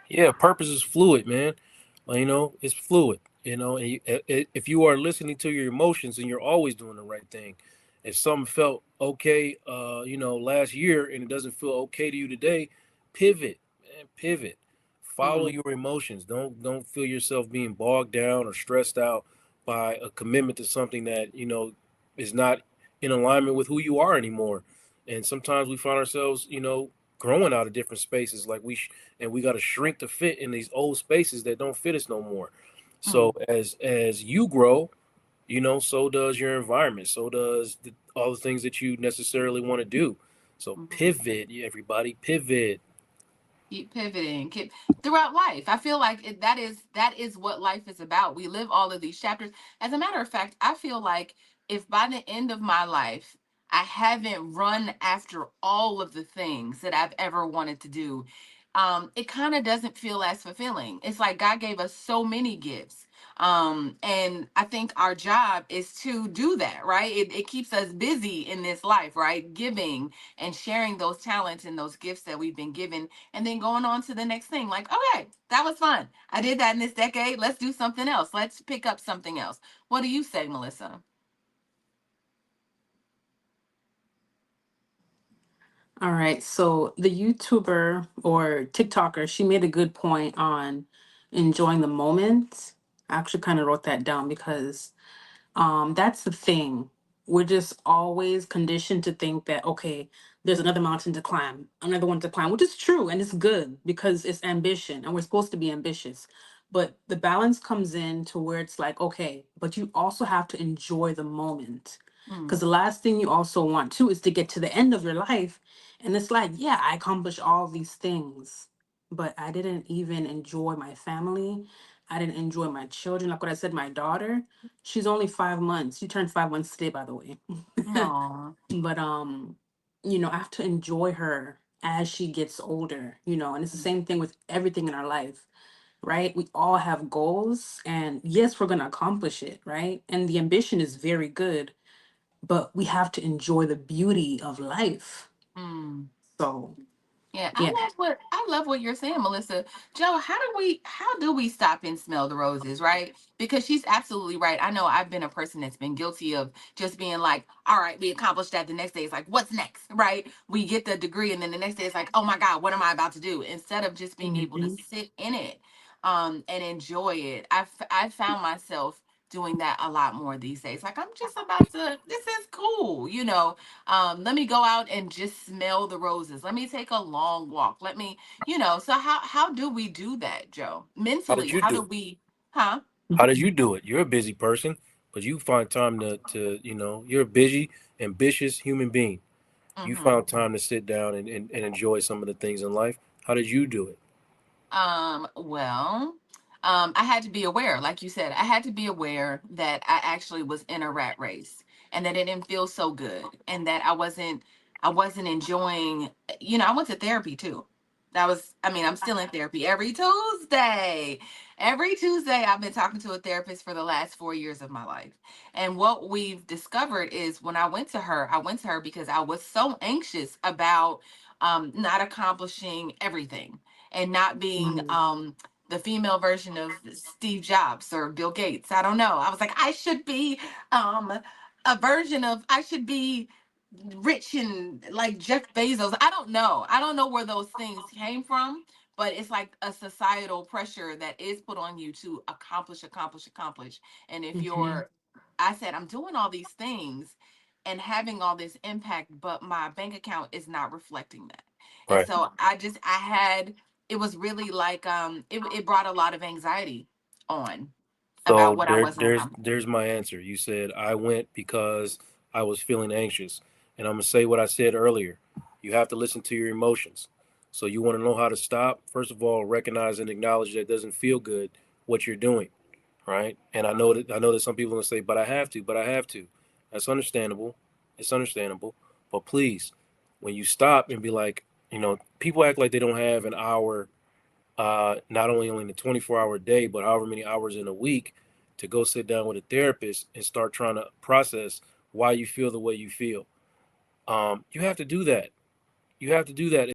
Yeah, purpose is fluid, man. It's fluid. If you are listening to your emotions and you're always doing the right thing, if something felt okay, last year and it doesn't feel okay to you today, pivot, man, pivot. Follow Mm, your emotions. Don't feel yourself being bogged down or stressed out by a commitment to something that is not in alignment with who you are anymore. And sometimes we find ourselves, growing out of different spaces like and we got to shrink to fit in these old spaces that don't fit us no more. So mm, as you grow, so does your environment, so does all the things that you necessarily want to do. So mhm. pivot, yeah, everybody pivot. Keep pivoting, keep throughout life. I feel like that is what life is about. We live all of these chapters. As a matter of fact, I feel like if by the end of my life I haven't run after all of the things that I've ever wanted to do, it kind of doesn't feel as fulfilling. It's like God gave us so many gifts. And I think our job is to do that, right? It keeps us busy in this life, right? Giving and sharing those talents and those gifts that we've been given, and then going on to the next thing. Like, okay, that was fun. I did that in this decade. Let's do something else. Let's pick up something else. What do you say, Melissa? All right. So the YouTuber or TikToker, she made a good point on enjoying the moment. I actually kind of wrote that down because that's the thing. We're just always conditioned to think that, okay, there's another mountain to climb, another one to climb, which is true and it's good because it's ambition and we're supposed to be ambitious. But the balance comes in to where it's like, okay, but you also have to enjoy the moment. Because Mm, the last thing you also want too is to get to the end of your life. And it's like, yeah, I accomplished all these things, but I didn't even enjoy my family. I didn't enjoy my children. Like what I said, my daughter, she's only 5 months. She turned 5 months today, by the way. no. But I have to enjoy her as she gets older, and it's the same thing with everything in our life, right? We all have goals, and yes, we're gonna accomplish it, right? And the ambition is very good, but we have to enjoy the beauty of life. Mm. So Yeah, yeah. I love what you're saying, Melissa. Joe, how do we stop and smell the roses, right? Because she's absolutely right. I know I've been a person that's been guilty of just being like, all right, we accomplished that. The next day it's like, what's next? Right? We get the degree and then the next day it's like, oh my God, what am I about to do? Instead of just being able to Mhm. sit in it and enjoy it. I found myself doing that a lot more these days. Like I'm just about to, this is cool, let me go out and just smell the roses. Let me take a long walk. So how do we do that, Joe? How Mentally, did you how do do it? we, huh? How did you do it? You're a busy person, but you find time to you're a busy, ambitious human being. You Mm-hmm. found time to sit down and enjoy some of the things in life. How did you do it? Well, I had to be aware, like you said, I had to be aware that I actually was in a rat race and that it didn't feel so good and that I wasn't enjoying, I went to therapy too. I'm still in therapy every Tuesday. Every Tuesday, I've been talking to a therapist for the last 4 years of my life. And what we've discovered is when I went to her because I was so anxious about not accomplishing everything and not being Mhm. the female version of Steve Jobs or Bill Gates. I don't know. I was like, I should be um I should be rich and like Jeff Bezos. I don't know. I don't know where those things came from, but it's like a societal pressure that is put on you to accomplish, accomplish, accomplish. And if Mhm. you're I said I'm doing all these things and having all this impact, but my bank account is not reflecting that. And Right. so I had it was really like it brought a lot of anxiety on about So what I there, wasn't there's accomplishing. there's my answer. You said I went because I was feeling anxious, and I'm gonna say what I said earlier. You have to listen to your emotions. So you want to know how to stop. First of all, recognize and acknowledge that it doesn't feel good what you're doing, right? And I know that some people are gonna say, "But I have to," but I have to. That's understandable. It's understandable. But please, when you stop and be like, people act like they don't have an hour, not only in the 24-hour day, but however many hours in a week to go sit down with a therapist and start trying to process why you feel the way you feel. You have to do that. You have to do that.